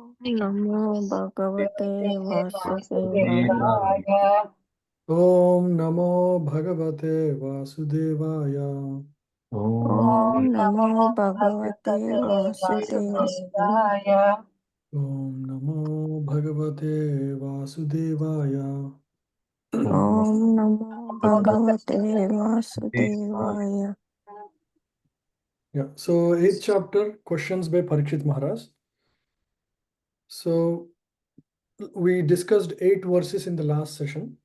नमो भगवते वासुदेवाय। ॐ नमो भगवते वासुदेवाय। ॐ नमो भगवते वासुदेवाय। ॐ नमो भगवते वासुदेवाय। ॐ नमो भगवते वासुदेवाय। Yeah, so 8th chapter, questions by Parīkṣit Maharaj. So we discussed 8 verses in the last session.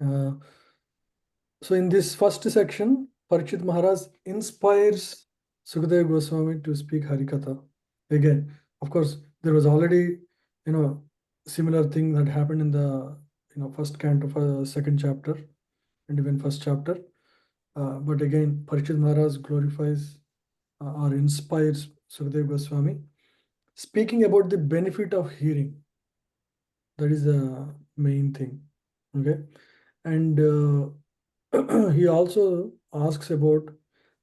So in this first section, Parīkṣit Maharaj inspires Sukadeva Goswami to speak Harikatha. Again, of course, there was already, similar thing that happened in the, first canto, second chapter, and even first chapter. But again, Parīkṣit Maharaj glorifies or inspires Sukadeva Goswami, speaking about the benefit of hearing. That is the main thing. Okay, and he also asks about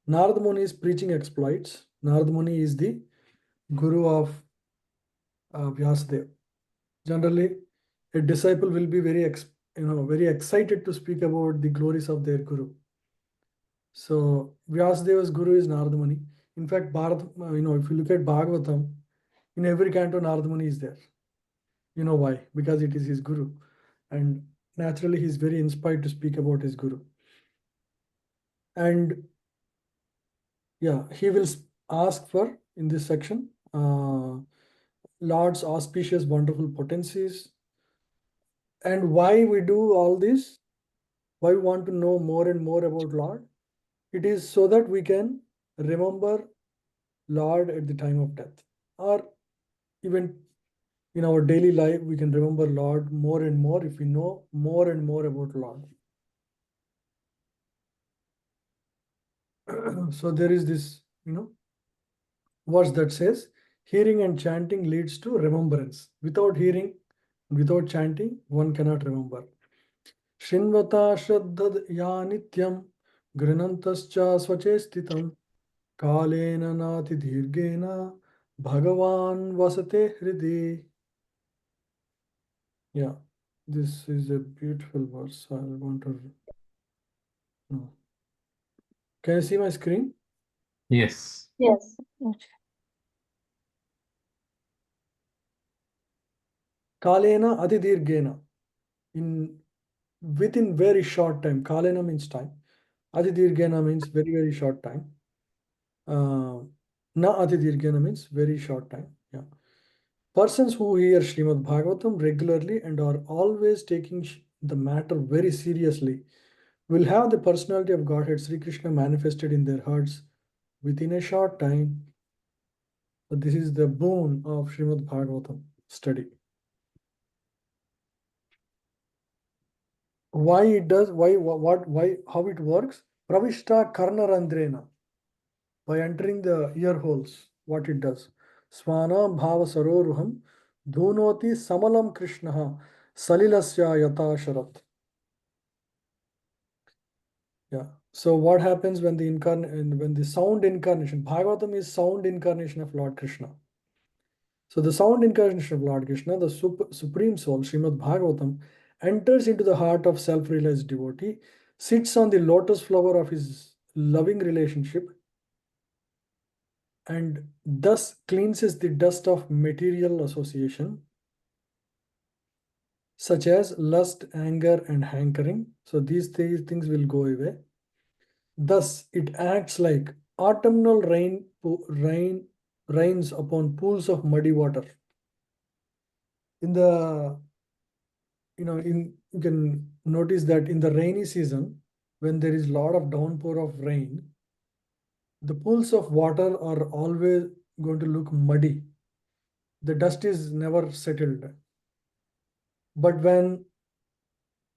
Narad Muni's preaching exploits. Narad Muni is the guru of Vyasadeva. Generally, a disciple will be very excited to speak about the glories of their guru. So Vyasadeva's guru is Narad Muni. In fact, if you look at Bhagavatam, in every canto Narad Muni is there. You know why? Because it is his guru, and naturally he is very inspired to speak about his guru. And yeah, he will ask for in this section Lord's auspicious, wonderful potencies, and why we do all this. Why we want to know more and more about Lord? It is so that we can remember Lord at the time of death, or even in our daily life, we can remember Lord more and more if we know more and more about Lord. So there is this, verse that says, hearing and chanting leads to remembrance. Without hearing, without chanting, one cannot remember. Shrinvata shraddhad ya nityam grinantascha svache sthitam kalena nati dhirgena bhagavan vasate hridi. Yeah, this is a beautiful verse. I want to. No. Can you see my screen? Yes. Yes. Kalena adidirgena. Within very short time. Kalena means time. Adidirgena means very, very short time. Na adidirgena means very short time. Yeah. Persons who hear Srimad Bhagavatam regularly and are always taking the matter very seriously will have the personality of Godhead Sri Krishna manifested in their hearts within a short time. So this is the boon of Srimad Bhagavatam study. Why it does, how it works? Pravishta Karnarandrena. By entering the ear holes, what it does. Swana bhava saroruham dhunoti samalam krishnaha salilasya yata sharat. Yeah. So what happens when the sound incarnation, Bhagavatam is sound incarnation of Lord Krishna. So the sound incarnation of Lord Krishna, the supreme soul, Srimad Bhagavatam, enters into the heart of self-realized devotee, sits on the lotus flower of his loving relationship, and thus cleanses the dust of material association, such as lust, anger, and hankering. So these things will go away. Thus, it acts like autumnal rains upon pools of muddy water. In the, you can notice that in the rainy season, when there is a lot of downpour of rain, the pools of water are always going to look muddy. The dust is never settled. But when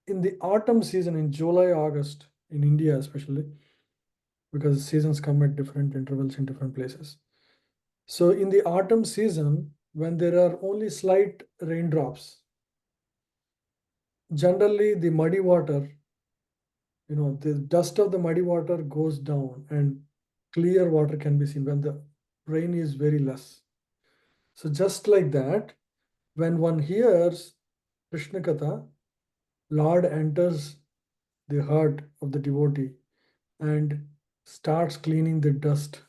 in the autumn season, in July, August, in India especially, because seasons come at different intervals in different places. So in the autumn season, when there are only slight raindrops, generally the muddy water, the dust of the muddy water goes down and clear water can be seen when the rain is very less. So just like that, when one hears Krishna Katha, Lord enters the heart of the devotee and starts cleaning the dust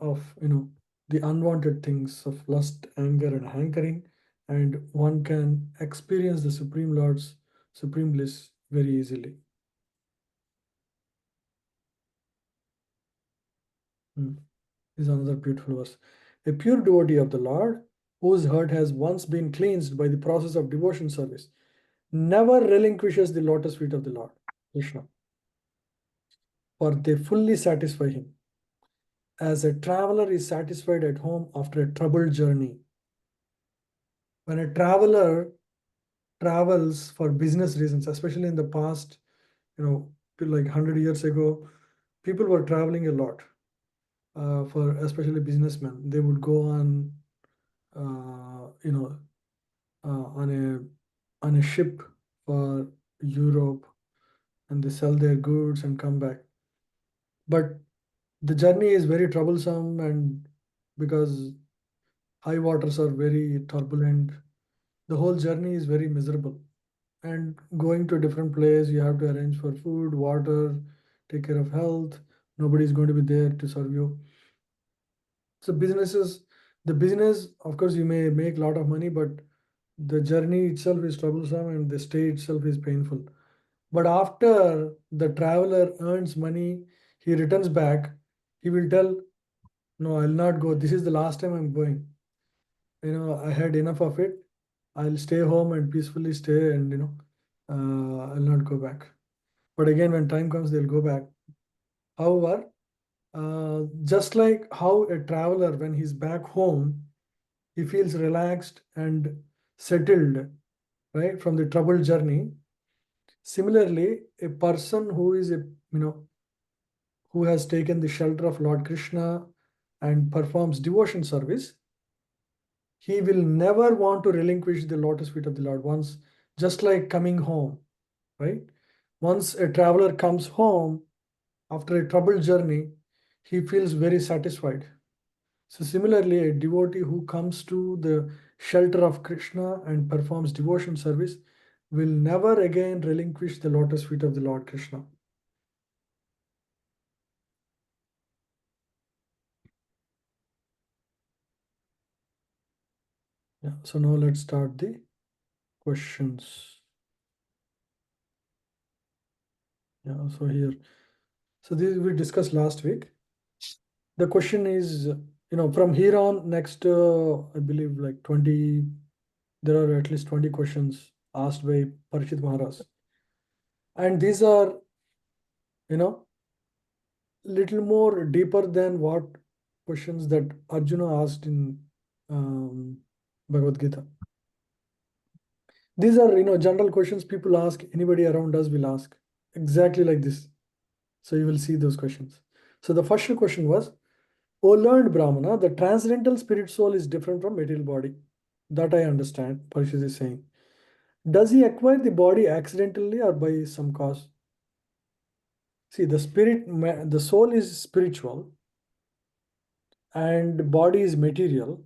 of the unwanted things of lust, anger, and hankering, and one can experience the Supreme Lord's supreme bliss very easily. This is another beautiful verse. A pure devotee of the Lord, whose heart has once been cleansed by the process of devotion service, never relinquishes the lotus feet of the Lord, Krishna, for they fully satisfy him, as a traveler is satisfied at home after a troubled journey. When a traveler travels for business reasons, especially in the past, like 100 years ago, people were traveling a lot for especially businessmen. They would go on, on a ship for Europe, and they sell their goods and come back. But the journey is very troublesome, and because high waters are very turbulent, the whole journey is very miserable. And going to a different place, you have to arrange for food, water, take care of health. Nobody is going to be there to serve you. So the business, of course, you may make a lot of money, but the journey itself is troublesome and the stay itself is painful. But after the traveler earns money, he returns back, he will tell, no, I'll not go. This is the last time I'm going. I had enough of it. I'll stay home and peacefully stay, and I'll not go back. But again, when time comes, they'll go back. However, just like how a traveler, when he's back home, he feels relaxed and settled, right, from the troubled journey. Similarly, a person who is who has taken the shelter of Lord Krishna and performs devotion service, he will never want to relinquish the lotus feet of the Lord once, just like coming home, right? Once a traveler comes home after a troubled journey, he feels very satisfied. So similarly, a devotee who comes to the shelter of Krishna and performs devotion service will never again relinquish the lotus feet of the Lord Krishna. Yeah, so now let's start the questions. Yeah, so here, so this we discussed last week. The question is, from here on next, I believe like 20, there are at least 20 questions asked by Parīkṣit Maharaj. And these are, little more deeper than what questions that Arjuna asked in Bhagavad Gita. These are, general questions people ask, anybody around us will ask, exactly like this. So you will see those questions. So the first question was, O learned Brahmana, the transcendental spirit soul is different from material body. That I understand, Parīkṣit is saying. Does he acquire the body accidentally or by some cause? See, the soul is spiritual and body is material.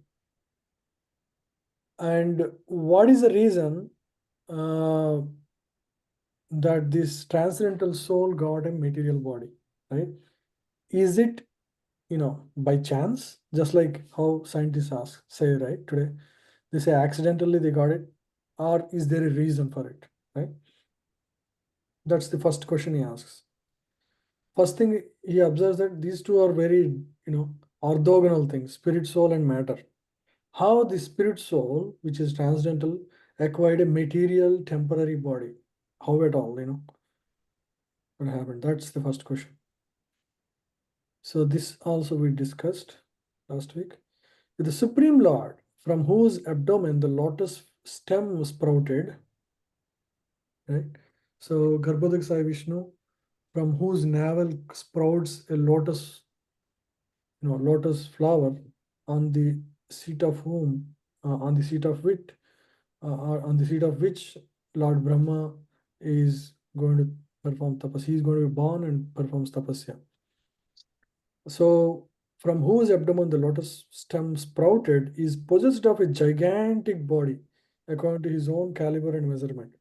And what is the reason that this transcendental soul got a material body, right? Is it, by chance, just like how scientists say, right, today? They say accidentally they got it, or is there a reason for it, right? That's the first question he asks. First thing he observes that these two are very, orthogonal things, spirit, soul, and matter. How the spirit soul, which is transcendental, acquired a material temporary body? How at all, what happened? That's the first question. So this also we discussed last week. With the Supreme Lord, from whose abdomen the lotus stem sprouted, right? So Garbhodak Sai Vishnu, from whose navel sprouts a lotus, lotus flower, on the seat of whom, on the seat of which, on the seat of which Lord Brahma is going to perform tapas. He is going to be born and performs tapasya. So from whose abdomen the lotus stem sprouted, is possessed of a gigantic body according to his own caliber and measurement.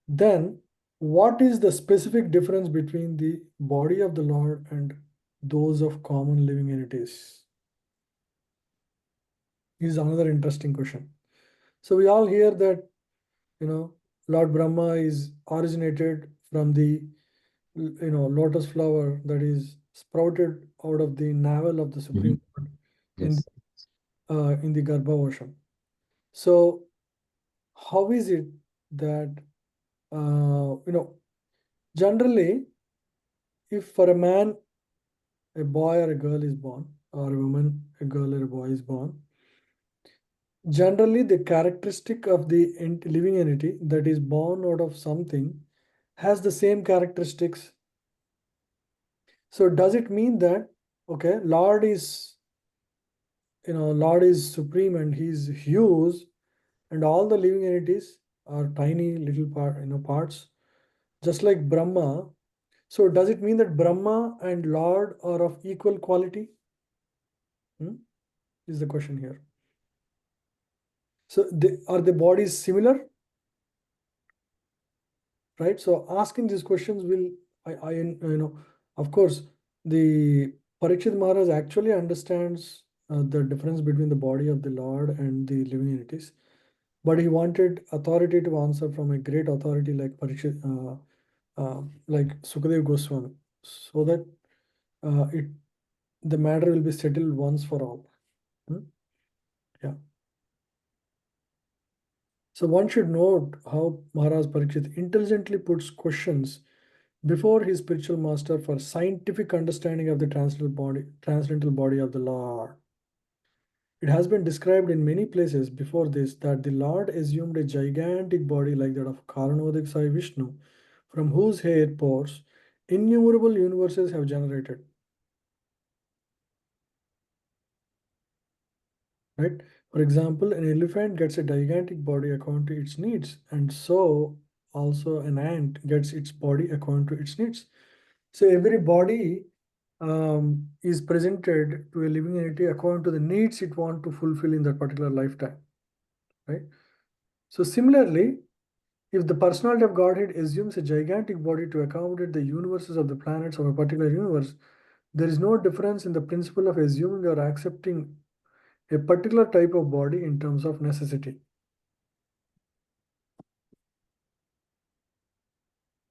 Then, what is the specific difference between the body of the Lord and those of common living entities? Is another interesting question. So we all hear that, Lord Brahma is originated from the lotus flower that is sprouted out of the navel of the Supreme Lord in Yes. in the Garbha ocean. So how is it that generally, if for a man a boy or a girl is born, or a woman, a girl or a boy is born, generally the characteristic of the living entity that is born out of something has the same characteristics. So does it mean that, okay, Lord is supreme and he's huge, and all the living entities are tiny little parts, just like Brahma. So does it mean that Brahma and Lord are of equal quality? Is the question here. So are the bodies similar? Right? So asking these questions will, of course, the Parīkṣit Maharaj actually understands the difference between the body of the Lord and the living entities, but he wanted authoritative answer from a great authority like like Sukadeva Goswami, so that the matter will be settled once for all. Yeah. So one should note how Maharaj Parīkṣit intelligently puts questions before his spiritual master for scientific understanding of the transcendental body of the Lord. It has been described in many places before this that the Lord assumed a gigantic body like that of Karanodik Sai Vishnu, from whose hair pores innumerable universes have generated. Right? For example, an elephant gets a gigantic body according to its needs, and so also an ant gets its body according to its needs. So every body is presented to a living entity according to the needs it wants to fulfill in that particular lifetime. Right? So similarly, if the personality of Godhead assumes a gigantic body to accommodate the universes of the planets of a particular universe, there is no difference in the principle of assuming or accepting a particular type of body in terms of necessity.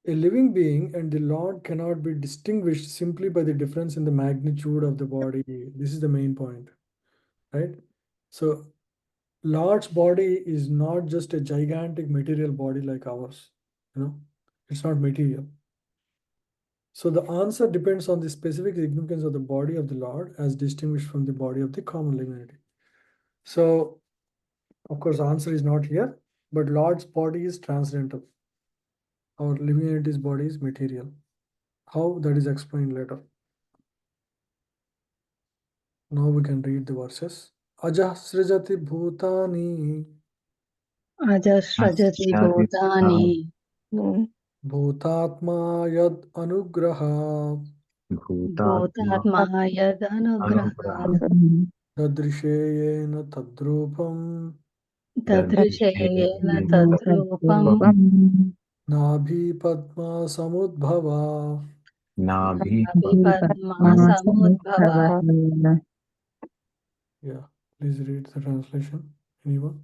A living being and the Lord cannot be distinguished simply by the difference in the magnitude of the body. This is the main point, right? So Lord's body is not just a gigantic material body like ours, it's not material. So the answer depends on the specific significance of the body of the Lord as distinguished from the body of the common living entity. So, of course, the answer is not here, but Lord's body is transcendental. Our living entity's body is material. How, that is explained later. Now we can read the verses. Ajah srijati bhutani अजस्रजति भूतानि bhutatma yad anugraha भूतात्मा यदनुग्रहात् tadrisheyena tadrupam तदृशेन तद्रूपम् nabhi padma samudbhava. Padma समुद्भव. Yeah, please read the translation. Anyone?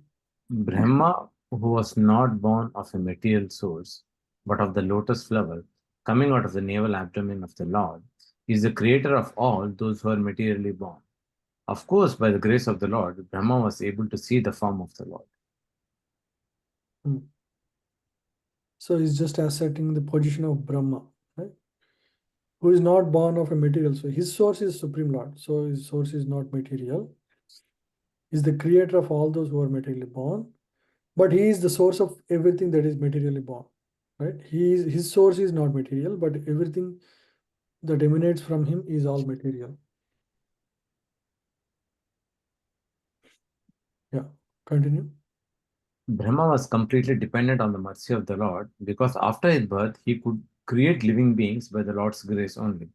Brahma, who was not born of a material source, but of the lotus flower coming out of the navel abdomen of the Lord, is the creator of all those who are materially born. Of course, by the grace of the Lord, Brahma was able to see the form of the Lord. So he's just asserting the position of Brahma, right? Who is not born of a material. So his source is Supreme Lord. So his source is not material. He's the creator of all those who are materially born, but he is the source of everything that is materially born, right? His source is not material, but everything that emanates from him is all material. Yeah, continue. Brahma was completely dependent on the mercy of the Lord because after his birth, he could create living beings by the Lord's grace only,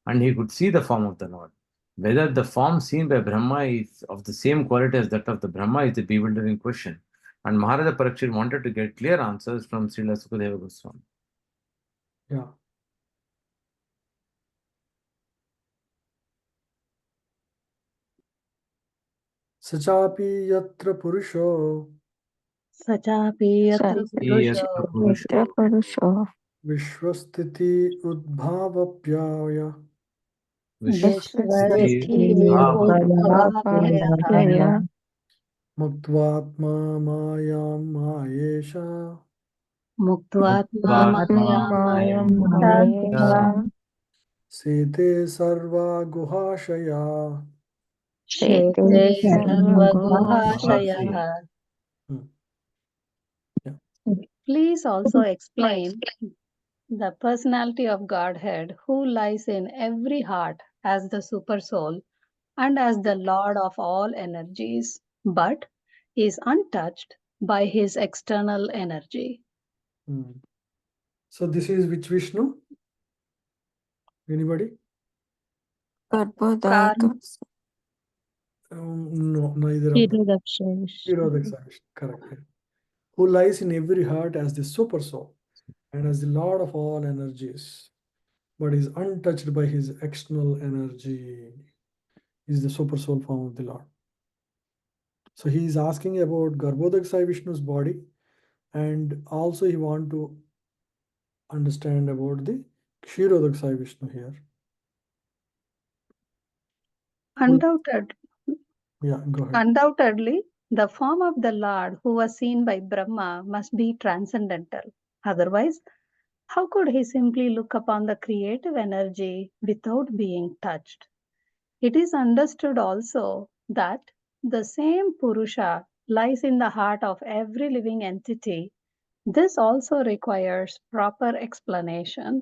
and he could see the form of the Lord. Whether the form seen by Brahma is of the same quality as that of the Brahma is a bewildering question. And Maharaja Parīkṣit wanted to get clear answers from Srila Sukadeva Goswami. Yeah. Sachapi yatra purusho Sachapi yatra Yatra purusho Purusho vishwastiti udbhavapyaya Vishwasthi Udbhavapyaya Udbhavapyaya muktvatma mayam mayesha Muktvatma Mayam Mayam Mayesha sete sarva guhashaya. Shete Sarva Sarvaguhashaya. Guhashaya. Yeah. Please also explain the personality of Godhead who lies in every heart as the super soul and as the Lord of all energies, but is untouched by his external energy. So this is which Vishnu? Anybody? Garbhodaka. No, neither of them. Kshirodaksha Vishnu, correct. Yeah. Who lies in every heart as the super soul and as the Lord of all energies, but is untouched by his external energy. Is the super soul form of the Lord. So he is asking about Garbhodaka Vishnu's body, and also he want to understand about the Kshirodaksha Vishnu here. Yeah, go ahead. Undoubtedly, the form of the Lord who was seen by Brahma must be transcendental. Otherwise, how could he simply look upon the creative energy without being touched? It is understood also that the same Purusha lies in the heart of every living entity. This also requires proper explanation.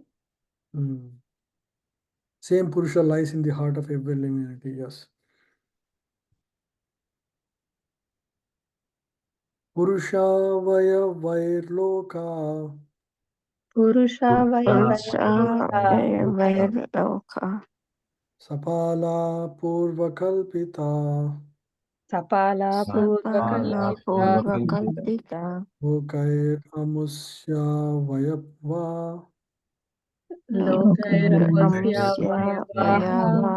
Same Purusha lies in the heart of every living entity, yes. Purusha vaya vairloka Purusha Vailoka. sapala purvakalpita Sapala Sapala Purvakalpita. lokair amusya vayapva Amusya Vayava.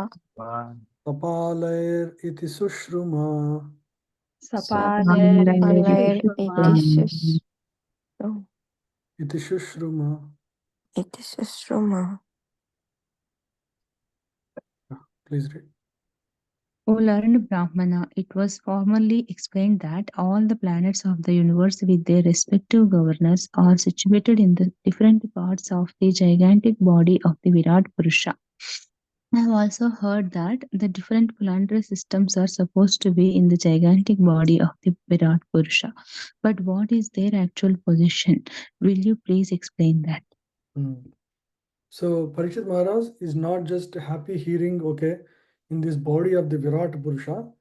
sapalair iti sushruma Sapalair iti sushruma. Iti Sushruma. Please read. O learned Brahmana, it was formerly explained that all the planets of the universe with their respective governors are situated in the different parts of the gigantic body of the Virat Purusha. I have also heard that the different planetary systems are supposed to be in the gigantic body of the Virat Purusha. But what is their actual position? Will you please explain that? So Parīkṣit Maharaj is not just happy hearing, okay, in this body of the Virat Purusha,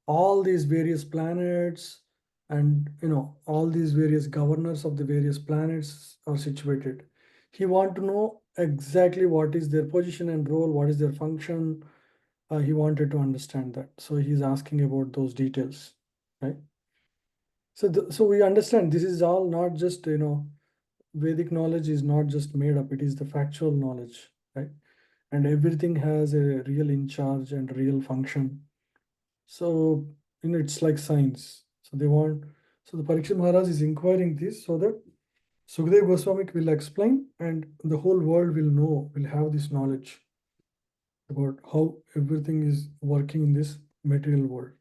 all these various planets and all these various governors of the various planets are situated. He want to know exactly what is their position and role, what is their function. He wanted to understand that. So he's asking about those details, right? So we understand this is all not just, Vedic knowledge is not just made up, it is the factual knowledge, right? And everything has a real in charge and real function. So, it's like science. So the Parīkṣit Maharaj is inquiring this so that Sukadeva Goswami will explain and the whole world will have this knowledge about how everything is working in this material world.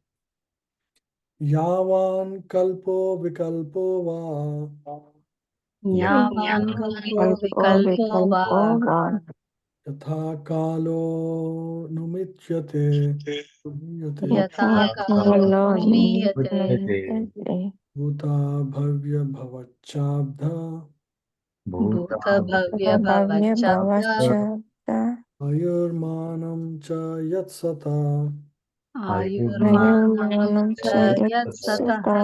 Yavan kalpo vikalpo va Yavan kalpo vikalpo va yatha kalo numichyate yatha kalo numiyate bhuta bhavya bhavachabdha bhuta bhavya bhavachabda ayurmanam cha yatsata. ayurmanam cha yatsataha.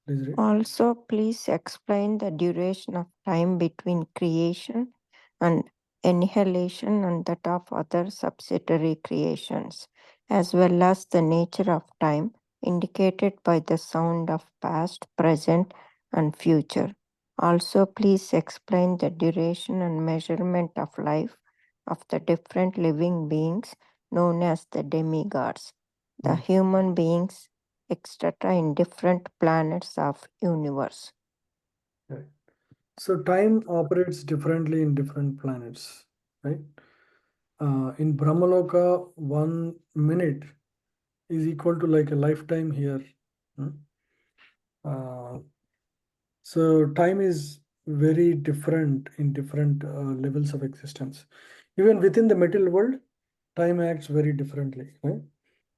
Please read. Also, please explain the duration of time between creation and annihilation and that of other subsidiary creations, as well as the nature of time indicated by the sound of past, present, and future. Also, please explain the duration and measurement of life of the different living beings known as the demigods, the human beings, etc., in different planets of universe. Right. So time operates differently in different planets, right? In Brahmaloka, 1 minute is equal to like a lifetime here. So time is very different in different levels of existence. Even within the material world, time acts very differently, right?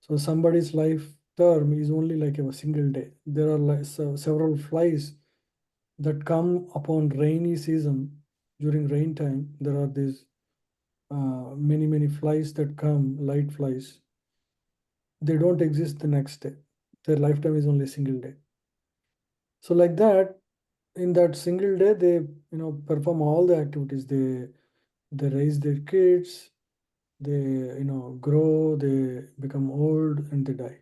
So somebody's life term is only like a single day. There are like several flies that come upon rainy season. During rain time, there are these many flies that come, light flies. They don't exist the next day. Their lifetime is only a single day. So like that, in that single day, they perform all the activities. They raise their kids, they grow, they become old, and they die.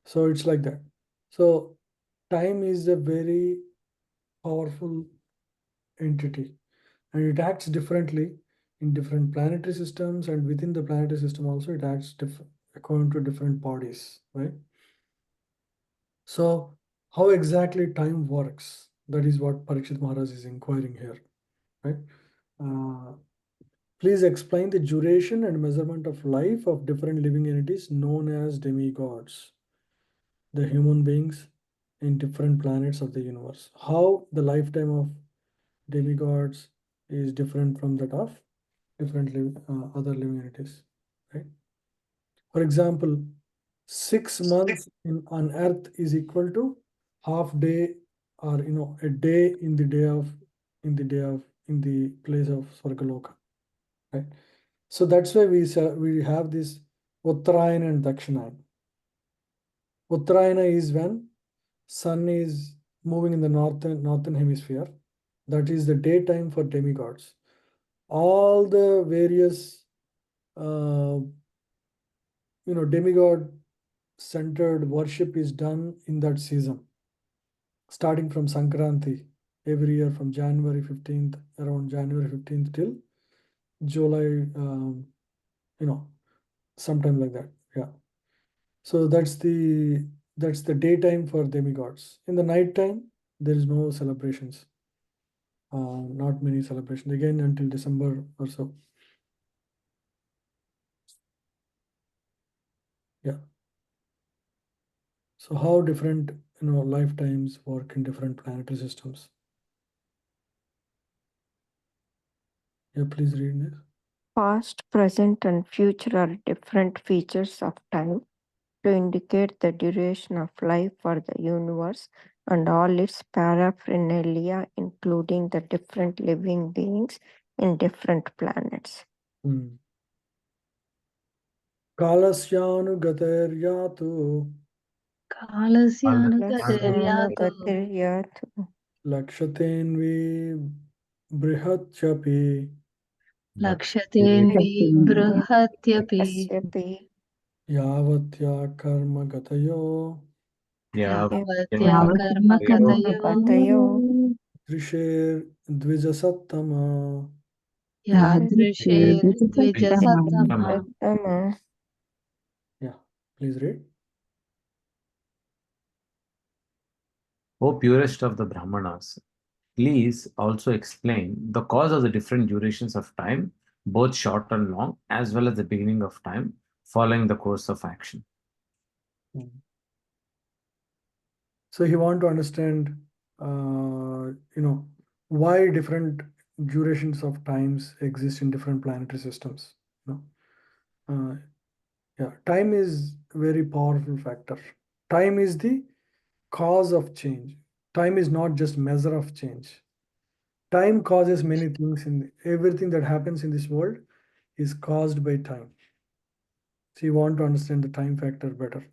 So it's like that. So time is a very powerful entity, and it acts differently in different planetary systems, and within the planetary system also it acts according to different bodies, right? So how exactly time works, that is what Parīkṣit Maharaj is inquiring here, right? Please explain the duration and measurement of life of different living entities known as demigods, the human beings in different planets of the universe. How the lifetime of demigods is different from that of different other living entities, right? For example, 6 months on Earth is equal to half day, or a day in the place of Swargaloka, right? So that's why we have this Uttarayana and Dakshinayana. Uttarayana is when sun is moving in the northern hemisphere. That is the daytime for demigods. All the various demigod centered worship is done in that season, starting from Sankranti every year from January 15th, around January 15th till July, sometime like that. Yeah. So that's the daytime for demigods. In the night time, there is no celebrations. Not many celebrations again until December or so. Yeah. So how different lifetimes work in different planetary systems? Yeah, please read this. Past, present, and future are different features of time to indicate the duration of life for the universe and all its paraphernalia, including the different living beings in different planets. Kalasyanugateryatu Kalasyanugateryatu lakshatenvi brihatyapi Lakshatenvi Bruhatyapi yavatya karma gatayo Yavatya Karma Katayo drisher dvijasattama. Yadrishe Dvijasattama. Yeah, please read. O purest of the Brahmanas, please also explain the cause of the different durations of time, both short and long, as well as the beginning of time following the course of action. So he want to understand, why different durations of times exist in different planetary systems. Yeah, time is a very powerful factor. Time is the cause of change. Time is not just measure of change. Time causes many things everything that happens in this world is caused by time. So you want to understand the time factor better.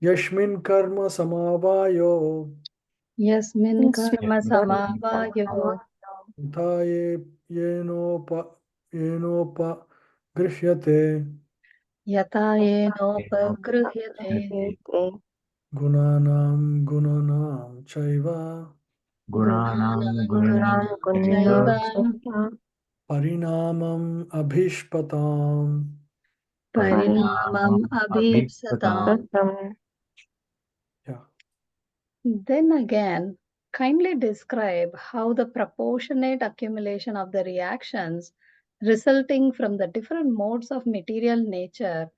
Yashmin karma samavayo Yasmin Karma Samavayo यथा येनोपगृह्यते यथा येनोपगृह्यते गुणानां चैव Gunanam गुणानां Gunanam चैव परिणामम् अभीष्पताम्. परिणामम् अभीप्सताम्. Yeah. Then again, kindly describe how the proportionate accumulation of the reactions resulting from the different modes of material nature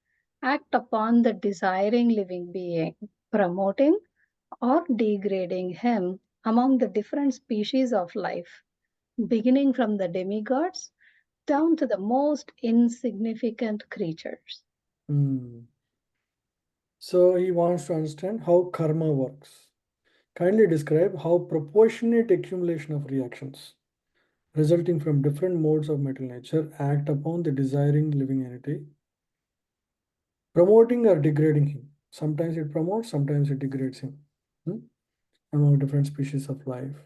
act upon the desiring living being, promoting or degrading him among the different species of life, beginning from the demigods down to the most insignificant creatures. So he wants to understand how karma works. Kindly describe how proportionate accumulation of reactions resulting from different modes of material nature act upon the desiring living entity, promoting or degrading him. Sometimes it promotes, sometimes it degrades him among different species of life.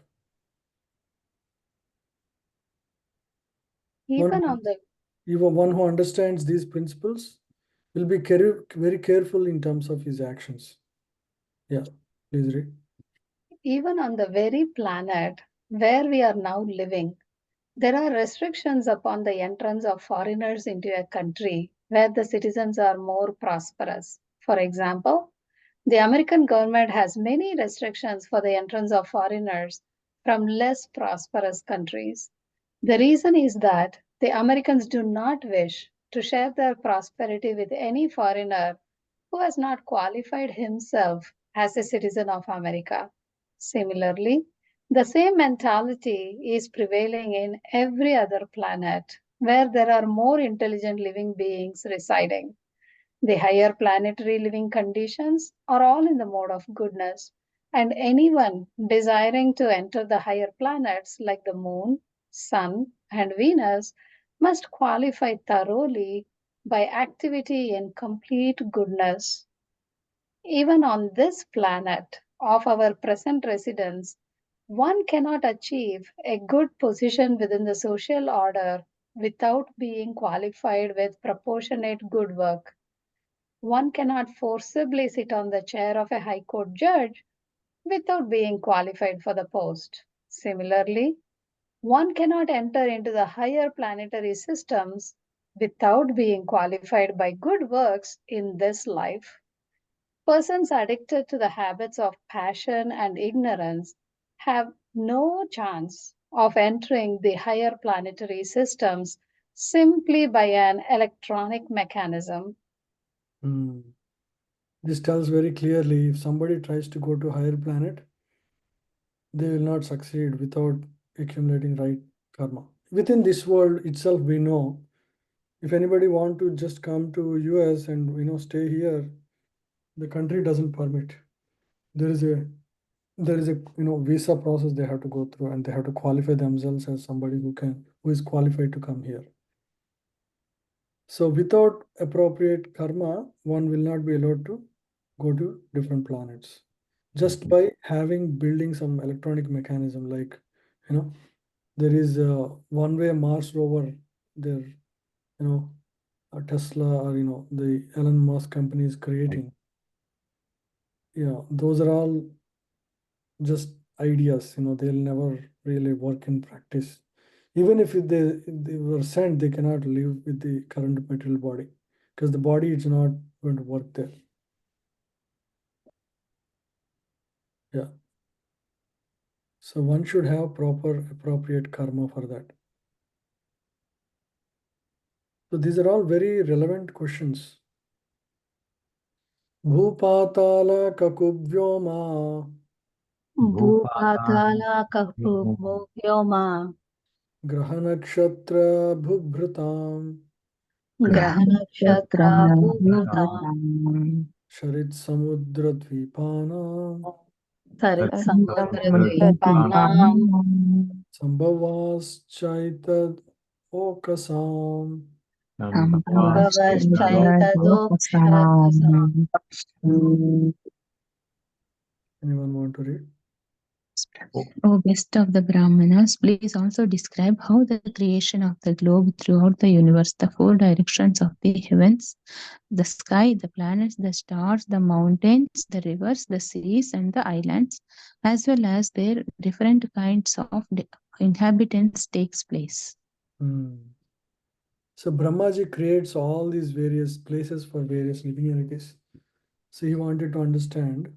Even on the One who understands these principles will be very careful in terms of his actions. Yeah, please read. even on the very planet where we are now living, there are restrictions upon the entrance of foreigners into a country where the citizens are more prosperous. For example, the American government has many restrictions for the entrance of foreigners from less prosperous countries. The reason is that the Americans do not wish to share their prosperity with any foreigner who has not qualified himself as a citizen of America. Similarly, the same mentality is prevailing in every other planet where there are more intelligent living beings residing. The higher planetary living conditions are all in the mode of goodness, and anyone desiring to enter the higher planets like the moon, sun, and Venus must qualify thoroughly by activity in complete goodness. Even on this planet of our present residence, one cannot achieve a good position within the social order without being qualified with proportionate good work. One cannot forcibly sit on the chair of a high court judge without being qualified for the post. Similarly, one cannot enter into the higher planetary systems without being qualified by good works in this life. Persons addicted to the habits of passion and ignorance have no chance of entering the higher planetary systems simply by an electronic mechanism. This tells very clearly if somebody tries to go to higher planet, they will not succeed without accumulating right karma. Within this world itself, we know if anybody want to just come to US and stay here, the country doesn't permit. There is a visa process they have to go through, and they have to qualify themselves as somebody who is qualified to come here. So without appropriate karma, one will not be allowed to go to different planets. Just by building some electronic mechanism, like there is a one-way Mars rover there, a Tesla or the Elon Musk company is creating. Yeah, those are all just ideas. They'll never really work in practice. Even if they were sent, they cannot live with the current material body because the body is not going to work there. Yeah. So one should have proper appropriate karma for that. So these are all very relevant questions. Bhupatala kakubhyoma Bhupatala Vyoma grahanakshatra bhubhrutam Grahanakshatra Bhuprutam sharit samudra dvipanam Sarit Samudradvipanam sambhavas chaitad okasam. Bhavaschaitadoksharatasam. Anyone want to read? O best of the Brahmanas, please also describe how the creation of the globe throughout the universe, the four directions of the heavens, the sky, the planets, the stars, the mountains, the rivers, the seas, and the islands, as well as their different kinds of inhabitants takes place. So Brahmaji creates all these various places for various living entities. So he wanted to understand,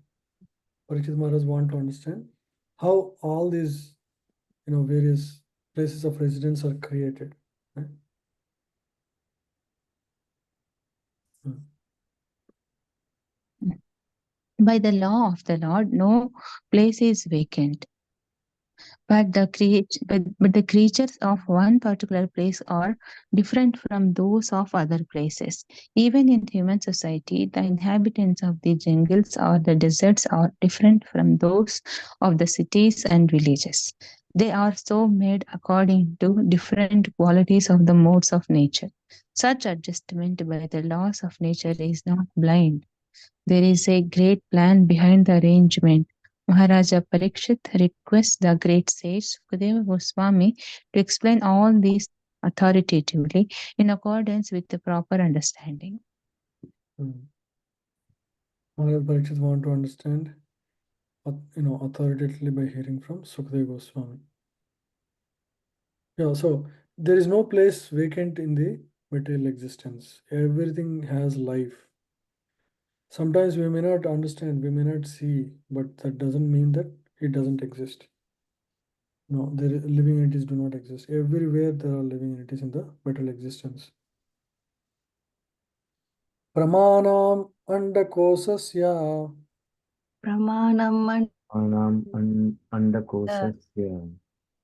Parīkṣit Maharaj wanted to understand how all these various places of residence are created. Right? By the law of the Lord, no place is vacant. But the creatures of one particular place are different from those of other places. Even in human society, the inhabitants of the jungles or the deserts are different from those of the cities and villages. They are so made according to different qualities of the modes of nature. Such adjustment by the laws of nature is not blind. There is a great plan behind the arrangement. Maharaja Parīkṣit requests the great sage Sukadeva Goswami to explain all these authoritatively in accordance with the proper understanding. Maharaj Parīkṣit want to understand, authoritatively by hearing from Sukadeva Goswami. Yeah, so there is no place vacant in the material existence. Everything has life. Sometimes we may not understand, we may not see, but that doesn't mean that it doesn't exist. No, living entities do not exist. Everywhere there are living entities in the material existence. Pramanam andakosasya Pramanam Andakosasya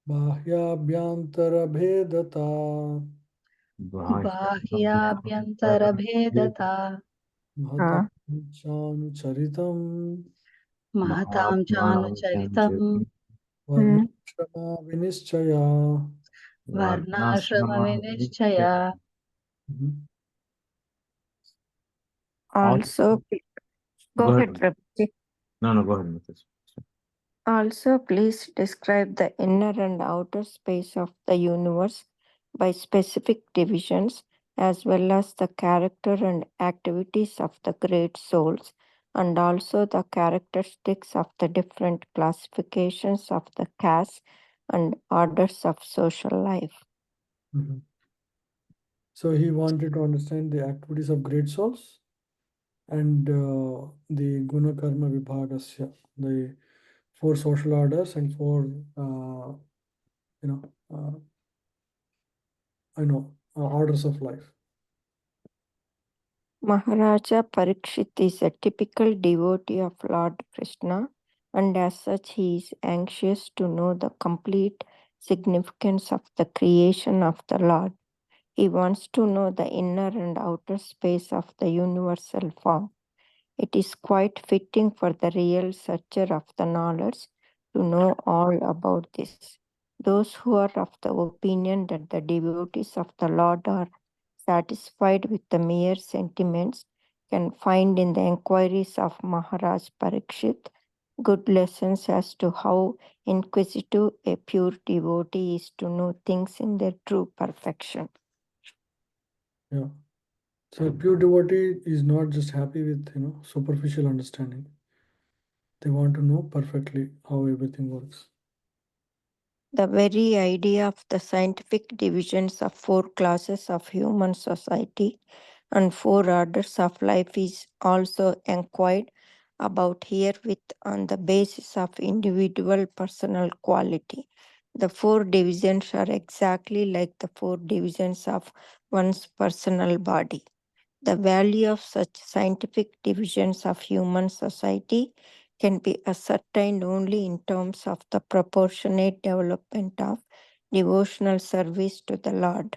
bahyabhyantara bhedata Bahyabhyantara bhedata mahatam chanucharitam Mahatam Chanucharitam varnashrama vinischaya. Varnashrama Vinishchaya. Also, go ahead, Prabhuji. No, go ahead, Mataji. Also, please describe the inner and outer space of the universe by specific divisions, as well as the character and activities of the great souls, and also the characteristics of the different classifications of the castes and orders of social life. So he wanted to understand the activities of great souls and the guna karma vibhagasya, the four social orders and four orders of life. Maharaja Parīkṣit is a typical devotee of Lord Krishna, and as such he is anxious to know the complete significance of the creation of the Lord. He wants to know the inner and outer space of the universal form. It is quite fitting for the real searcher of the knowledge to know all about this. Those who are of the opinion that the devotees of the Lord are satisfied with the mere sentiments can find in the inquiries of Maharaj Parīkṣit good lessons as to how inquisitive a pure devotee is to know things in their true perfection. Yeah. So a pure devotee is not just happy with superficial understanding. They want to know perfectly how everything works. The very idea of the scientific divisions of four classes of human society and four orders of life is also inquired about here with on the basis of individual personal quality. The four divisions are exactly like the four divisions of one's personal body. The value of such scientific divisions of human society can be ascertained only in terms of the proportionate development of devotional service to the Lord.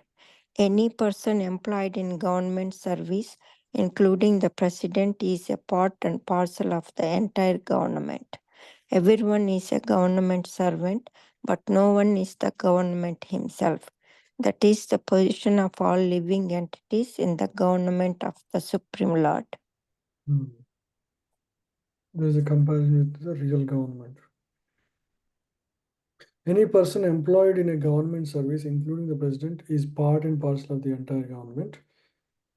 Any person employed in government service, including the president, is a part and parcel of the entire government. Everyone is a government servant, but no one is the government himself. That is the position of all living entities in the government of the Supreme Lord. There is a comparison with the real government. Any person employed in a government service, including the president, is part and parcel of the entire government.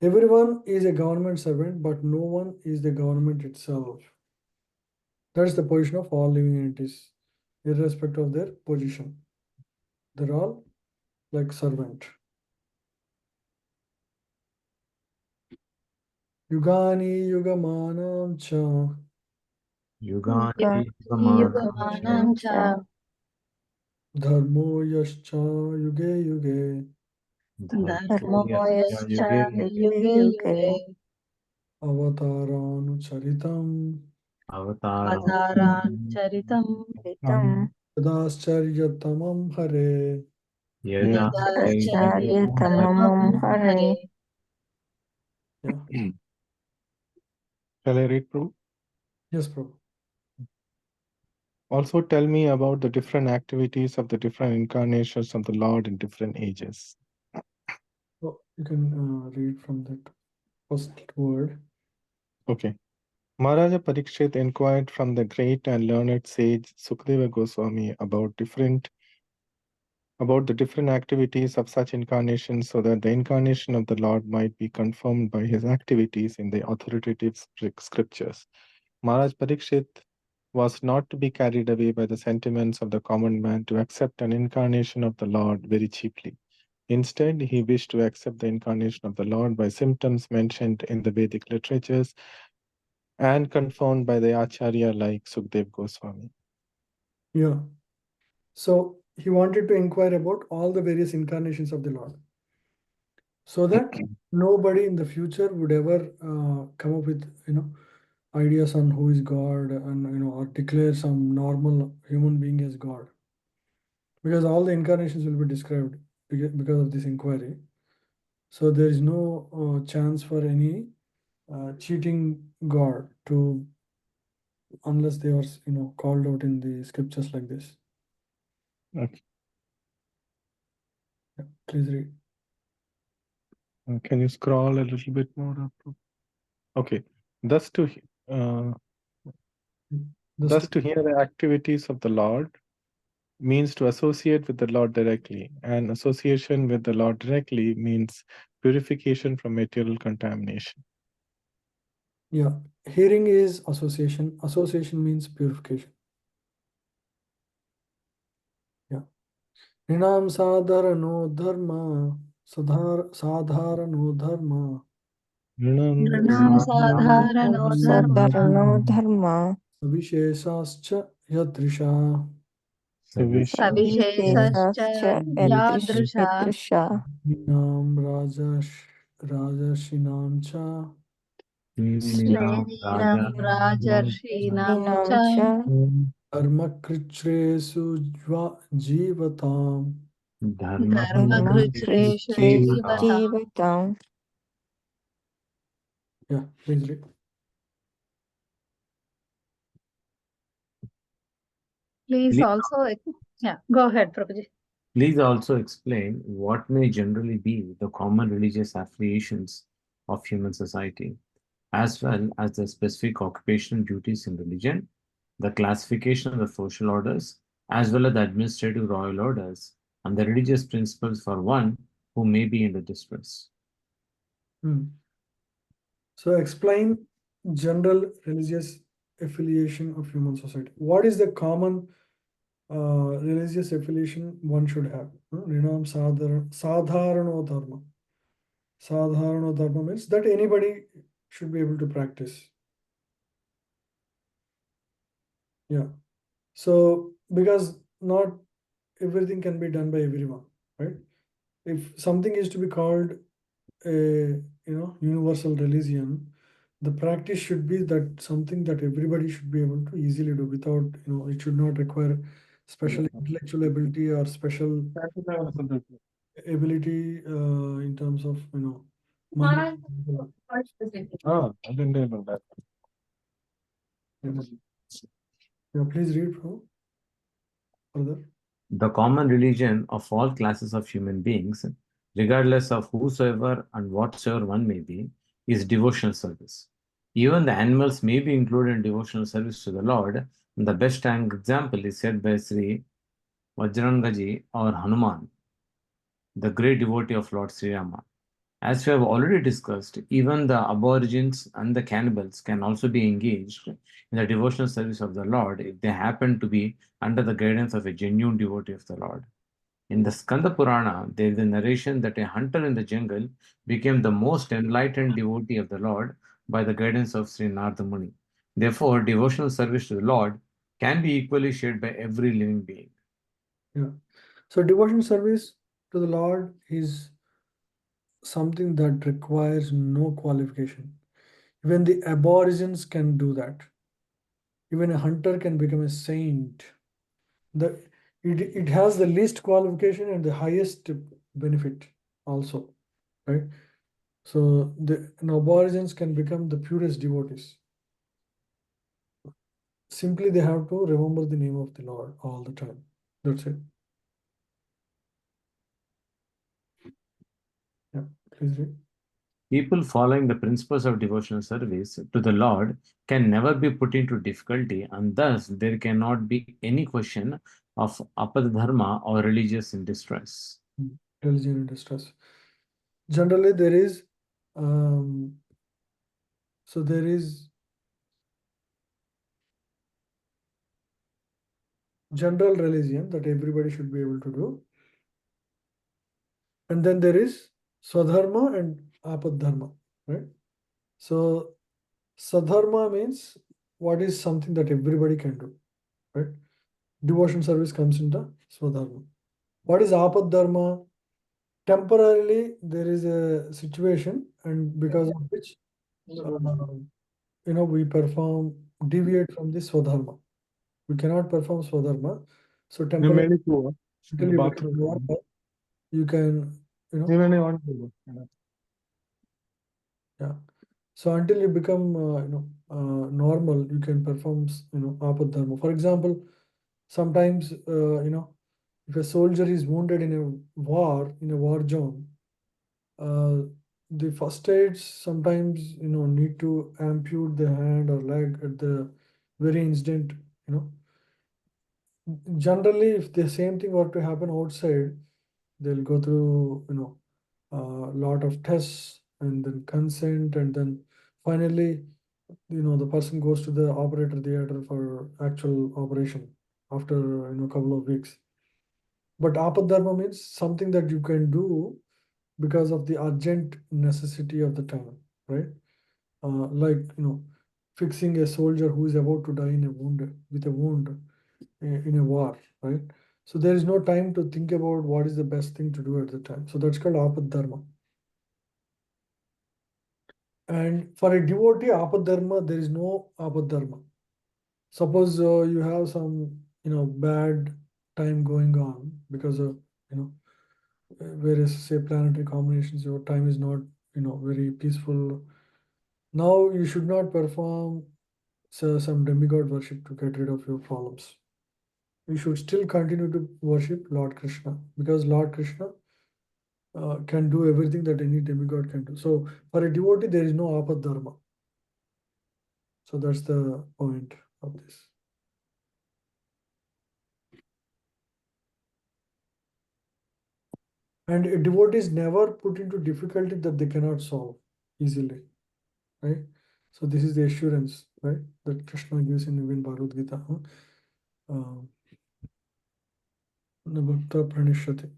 Everyone is a government servant, but no one is the government itself. That's the position of all living entities, irrespective of their position. They're all like servant. Yugani yugamanam cha Yugani Yugamanam cha dharmo yascha yuge yuge dharmo Dharmoyascha yascha yuge yuge avataranucharitam avataran charitam yadascharyatamam hare. Yadacharyatamam Hare. Yeah. Shall I read, Prabhu? Yes, Prabhu. Also, tell me about the different activities of the different incarnations of the Lord in different ages. So you can read from that first word. Okay. Maharaja Parīkṣit inquired from the great and learned sage Sukadeva Goswami about the different activities of such incarnations, so that the incarnation of the Lord might be confirmed by his activities in the authoritative scriptures. Maharaj Parīkṣit was not to be carried away by the sentiments of the common man to accept an incarnation of the Lord very cheaply. Instead, he wished to accept the incarnation of the Lord by symptoms mentioned in the Vedic literatures and confirmed by the Acharya like Sukadeva Goswami. Yeah. So he wanted to inquire about all the various incarnations of the Lord, so that nobody in the future would ever come up with ideas on who is God, and or declare some normal human being as God, because all the incarnations will be described because of this inquiry. So there is no chance for any cheating God to, unless they are called out in the scriptures like this. Okay. Yeah, please read. Can you scroll a little bit more up? Okay. Thus to hear the activities of the Lord means to associate with the Lord directly, and association with the Lord directly means purification from material contamination. Yeah, hearing is association. Association means purification. Yeah. Ninam sadharano dharma, sadharano dharma. Nranam sadharano dharma Sadharano Dharma. Savishesascha yadrisha. savishesascha Vishesascha yadrisha Yadrisha. Ninam rajashinam cha. Shreninam rajarshinam Ninam cha cha Dharma krichresu jivatam. dharma krutreshu jivatam. Jivatam. Yeah, please read. Please also, yeah, go ahead, Prabhuji. Please also explain what may generally be the common religious affiliations of human society, as well as the specific occupational duties in religion, the classification of the social orders, as well as the administrative royal orders, and the religious principles for one who may be in the distress. So explain general religious affiliation of human society. What is the common religious affiliation one should have? Rinam sadharano dharma. Sadharano dharma means that anybody should be able to practice. Yeah. So because not everything can be done by everyone, right? If something is to be called a universal religion, the practice should be that something that everybody should be able to easily do without, it should not require special intellectual ability or special ability in terms of, money. Oh, I didn't know that. Yeah, please read further. The common religion of all classes of human beings, regardless of whosoever and whatsoever one may be, is devotional service. Even the animals may be included in devotional service to the Lord, and the best example is said by Sri Vajrangaji, or Hanuman, the great devotee of Lord Sri Rama. As we have already discussed, even the aborigines and the cannibals can also be engaged in the devotional service of the Lord if they happen to be under the guidance of a genuine devotee of the Lord. In the Skanda Purana, there is a narration that a hunter in the jungle became the most enlightened devotee of the Lord by the guidance of Sri Narada Muni. Therefore, devotional service to the Lord can be equally shared by every living being. Yeah. So devotion service to the Lord is something that requires no qualification. Even the aborigines can do that. Even a hunter can become a saint. It has the least qualification and the highest benefit also, right? So the aborigines can become the purest devotees. Simply they have to remember the name of the Lord all the time. That's it. Yeah, please read. People following the principles of devotional service to the Lord can never be put into difficulty, and thus there cannot be any question of apadharma or religious in distress. Religion in distress. Generally, there is um, there is general religion that everybody should be able to do, and then there is swadharma and apadharma, right? So sadharma means what is something that everybody can do, right? Devotion service comes into swadharma. What is apadharma? Temporarily there is a situation, and because of which we deviate from the swadharma. We cannot perform swadharma. So temporarily until you become normal, you can yeah. So until you become normal, you can perform apadharma. For example, sometimes if a soldier is wounded in a war zone, the first aids sometimes need to amputate the hand or leg at the very instant. Generally, if the same thing were to happen outside, they'll go through a lot of tests and then consent, and then finally the person goes to the operator theater for actual operation after a couple of weeks. But apadharma means something that you can do because of the urgent necessity of the time, right? Like fixing a soldier who is about to die with a wound in a war, right? So there is no time to think about what is the best thing to do at the time. So that's called apadharma. And for a devotee, apadharma, there is no apadharma. Suppose you have some bad time going on because of various say planetary combinations. Your time is not very peaceful. Now you should not perform some demigod worship to get rid of your problems. You should still continue to worship Lord Krishna, because Lord Krishna can do everything that any demigod can do. So for a devotee, there is no apadharma. So that's the point of this. And a devotee is never put into difficulty that they cannot solve easily, right? So this is the assurance, right, that Krishna gives in even Bhagavad Gita. Nabhakta pranishyate.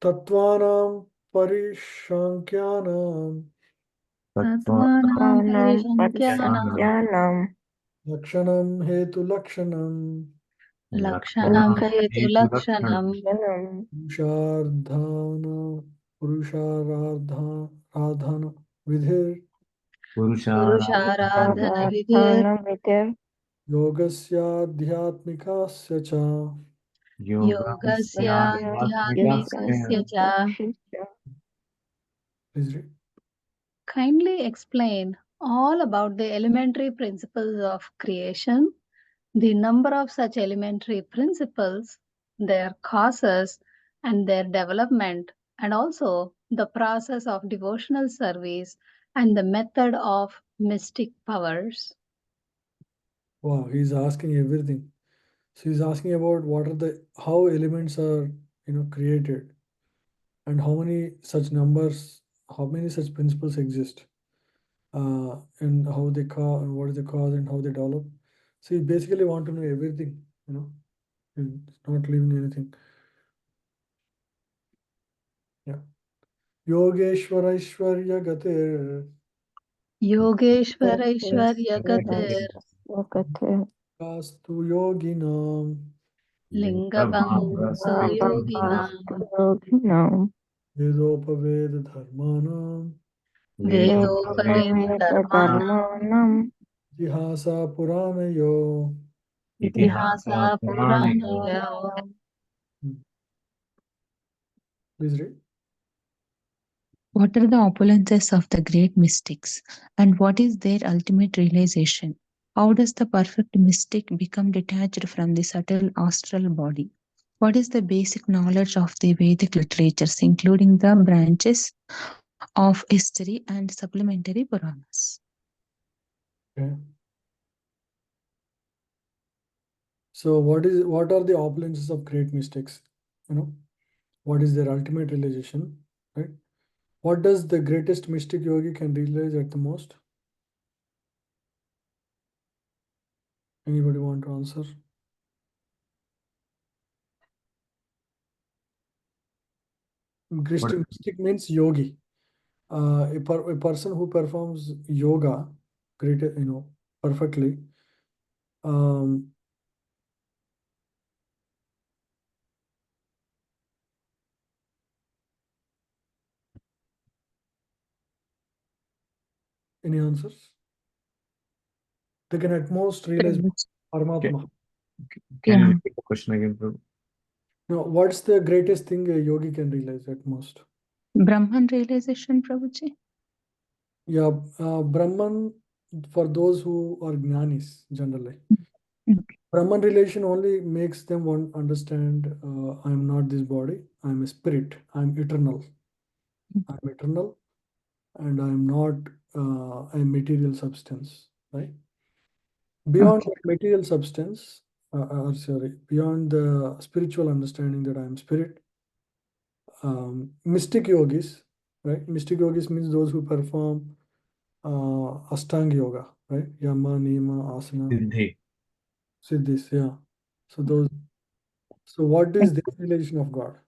Tattvanam parishankyanam Tatvanam Parishankyanam lakshanam hetu lakshanam Lakshanam hetu lakshanam Lakshanam purusharadhana vidhir Purusharadhana vidhir Radhana Vidyar yogasyadhyatmikasya cha. Yogasya Dhyatmikasya cha. Please read. Kindly explain all about the elementary principles of creation, the number of such elementary principles, their causes and their development, and also the process of devotional service and the method of mystic powers. Wow, he's asking everything. So he's asking about what are how elements are created, and how many such numbers, how many such principles exist, and how they cause, and what is the cause, and how they develop. So you basically want to know everything, and not leaving anything. Yeah. Yogeshwaraishwarya gatir Yogeshwaraishwaryagatir kastu yoginam Lingabhastu yoginam Yoginam vedopaved dharmanam Vedopaveda dharma Dharmanam itihasa puranayo. Itihasa Puranayo. Please read. What are the opulences of the great mystics, and what is their ultimate realization? How does the perfect mystic become detached from the subtle astral body? What is the basic knowledge of the Vedic literatures, including the branches of history and supplementary Puranas? Okay. So what are the opulences of great mystics? What is their ultimate realization, right? What does the greatest mystic yogi can realize at the most? Anybody want to answer? Mystic means yogi. A person who performs yoga perfectly. Any answers? They can at most realize Paramatma. Can you repeat the question again, Prabhu? No, what's the greatest thing a yogi can realize at most? Brahman realization, Prabhuji? Yeah, Brahman, for those who are jnanis generally. Okay. Brahman realization only makes them understand I'm not this body, I'm a spirit, I'm eternal. I'm eternal, and I'm not a material substance, right? Beyond Okay. the material substance, beyond the spiritual understanding that I'm spirit, mystic yogis, right? Mystic yogis means those who perform Ashtanga yoga, right? Yama, Niyama, Asana, Siddhi. Siddhis, yeah. So what is their realization of God?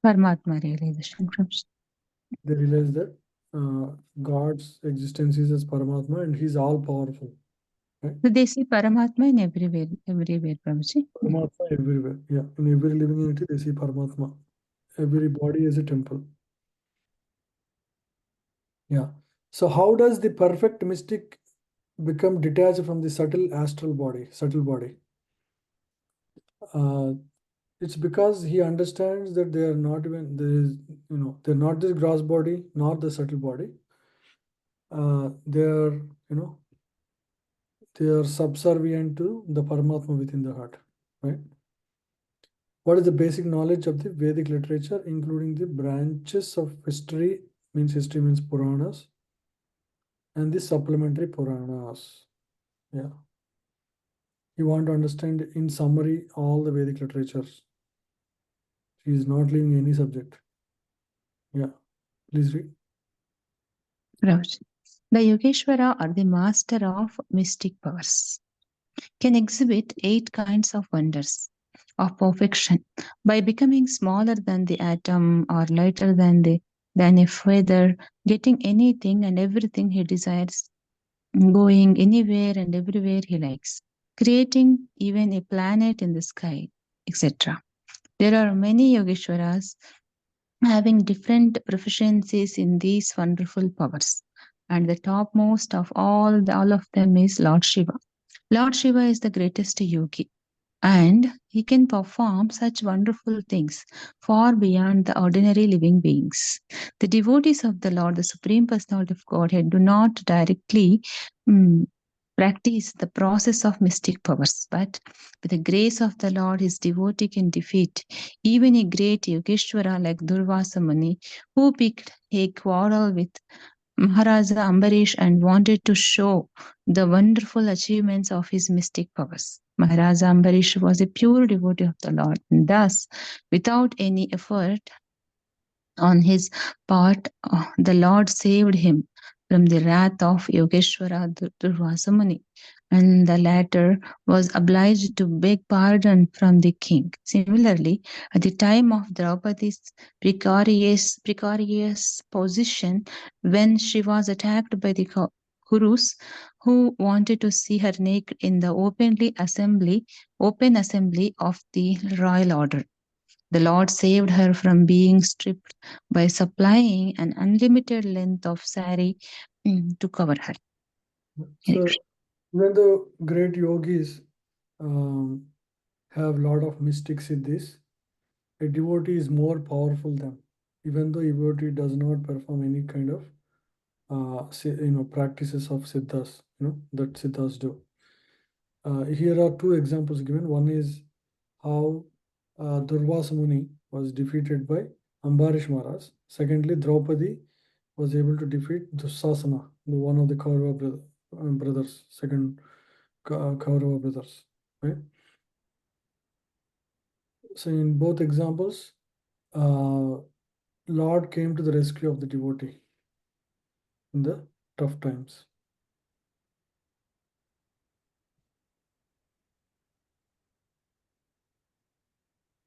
Paramatma realization, Prabhuji. They realize that God's existence is as Paramatma, and He's all powerful. Right? So they see Paramatma in everywhere, Prabhuji. Paramatma everywhere. Yeah, in every living entity, they see Paramatma. Every body is a temple. Yeah. So how does the perfect mystic become detached from the subtle astral body, it's because he understands that they are not even they're not this gross body nor the subtle body. They are subservient to the Paramatma within the heart, right? What is the basic knowledge of the Vedic literature, including the branches of history means Puranas, and the supplementary Puranas? Yeah. You want to understand in summary all the Vedic literatures. She is not leaving any subject. Yeah. Please read. Prabhuji. The Yogeshwara or the master of mystic powers can exhibit 8 kinds of wonders of perfection by becoming smaller than the atom or lighter than a feather, getting anything and everything he desires, going anywhere and everywhere he likes, creating even a planet in the sky, etc. There are many Yogeshwaras having different proficiencies in these wonderful powers. And the topmost of all of them is Lord Shiva. Lord Shiva is the greatest yogi, and he can perform such wonderful things far beyond the ordinary living beings. The devotees of the Lord, the Supreme Personality of Godhead, do not directly practice the process of mystic powers, but with the grace of the Lord, his devotee can defeat even a great Yogeshwara like Durvasa Muni, who picked a quarrel with Maharaja Ambarish and wanted to show the wonderful achievements of his mystic powers. Maharaj Ambarish was a pure devotee of the Lord, and thus, without any effort on his part, the Lord saved him from the wrath of Yogeshwara Durvasa Muni, and the latter was obliged to beg pardon from the king. Similarly, at the time of Draupadi's precarious position, when she was attacked by the Kurus, who wanted to see her naked in the open assembly of the royal order, the Lord saved her from being stripped by supplying an unlimited length of sari to cover her. So even the great yogis have a lot of mystics in this, a devotee is more powerful than, even though a devotee does not perform any kind of practices of siddhas, that siddhas do. Here are two examples given. One is how Durvasa Muni was defeated by Ambarish Maharaj. Secondly, Draupadi was able to defeat Dussasana, one of the Kaurava brothers, second Kaurava brothers, right? So in both examples, Lord came to the rescue of the devotee in the tough times.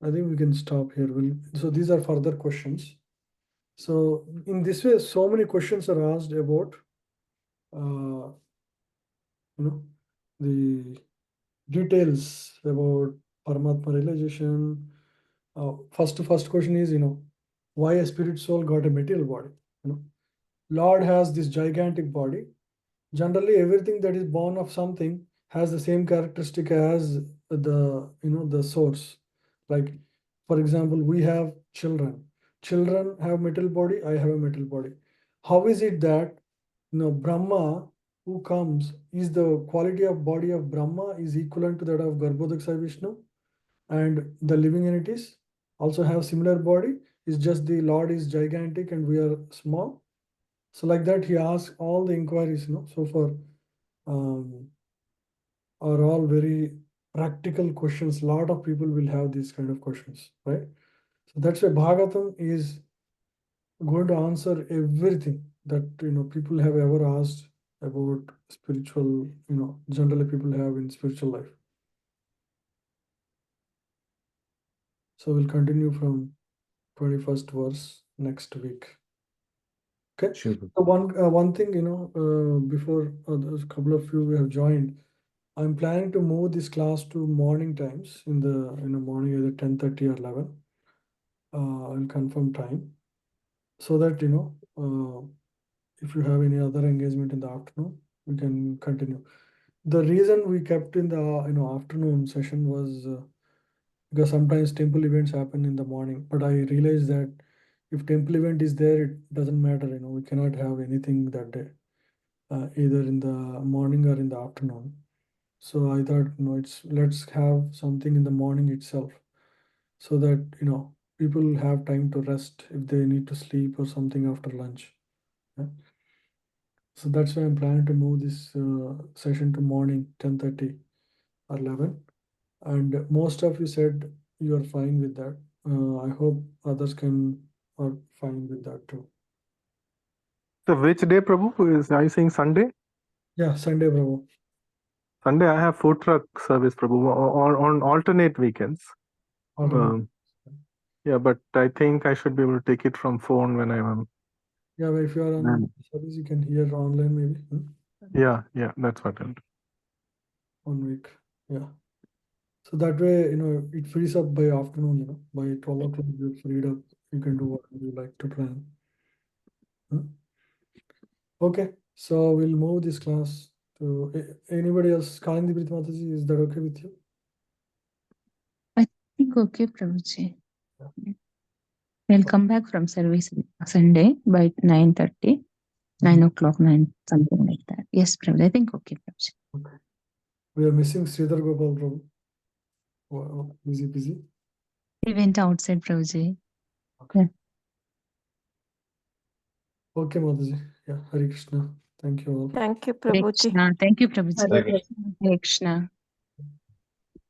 I think we can stop here. So these are further questions. So in this way, so many questions are asked about, the details about Paramatma realization. First question is, why a spirit soul got a material body? Lord has this gigantic body. Generally, everything that is born of something has the same characteristic as the source. Like, for example, we have children. Children have metal body. I have a metal body. How is it that Brahma, who comes, is the quality of body of Brahma is equivalent to that of Garbhodaksa Vishnu, and the living entities also have similar body? It's just the Lord is gigantic and we are small. So like that, he asks all the inquiries, so far are all very practical questions. A lot of people will have these kind of questions, right? So that's why Bhagavatam is going to answer everything that people have ever asked about spiritual, generally people have in spiritual life. So we'll continue from 21st verse next week. Okay. Sure. So one thing, before a couple of you have joined, I'm planning to move this class to morning times in the morning, either 10:30 or 11. I'll confirm time, so that if you have any other engagement in the afternoon, we can continue. The reason we kept in the afternoon session was because sometimes temple events happen in the morning, but I realized that if temple event is there, it doesn't matter. We cannot have anything that day, either in the morning or in the afternoon. So I thought, let's have something in the morning itself, so that people have time to rest if they need to sleep or something after lunch. Yeah? So that's why I'm planning to move this session to morning 10:30 or 11. And most of you said you are fine with that. I hope others are fine with that too. So which day, Prabhu? Are you saying Sunday? Yeah, Sunday, Prabhu. Sunday, I have food truck service, Prabhu, on alternate weekends. Alternate. Yeah, but I think I should be able to take it from phone when I'm. Yeah, but if you are on service, you can hear online maybe. Yeah, that's what I'll do. 1 week. Yeah. So that way, it frees up by afternoon, by 12 o'clock, you're freed up. You can do whatever you like to plan. Okay, so we'll move this class to anybody else. Kalindi Priti Mataji, is that okay with you? I think okay, Prabhuji. We'll come back from service Sunday by 9:30, 9 o'clock, 9, something like that. Yes, Prabhuji. I think okay, Prabhuji. Okay. We are missing Sridhar Gopal, Prabhu. Wow, busy. He went outside, Prabhuji. Okay. Yeah. Okay, Mataji. Yeah, Hare Krishna. Thank you all. Thank you, Hare Prabhuji. Krishna. Thank you, Prabhuji. Hare Krishna. Hare Krishna.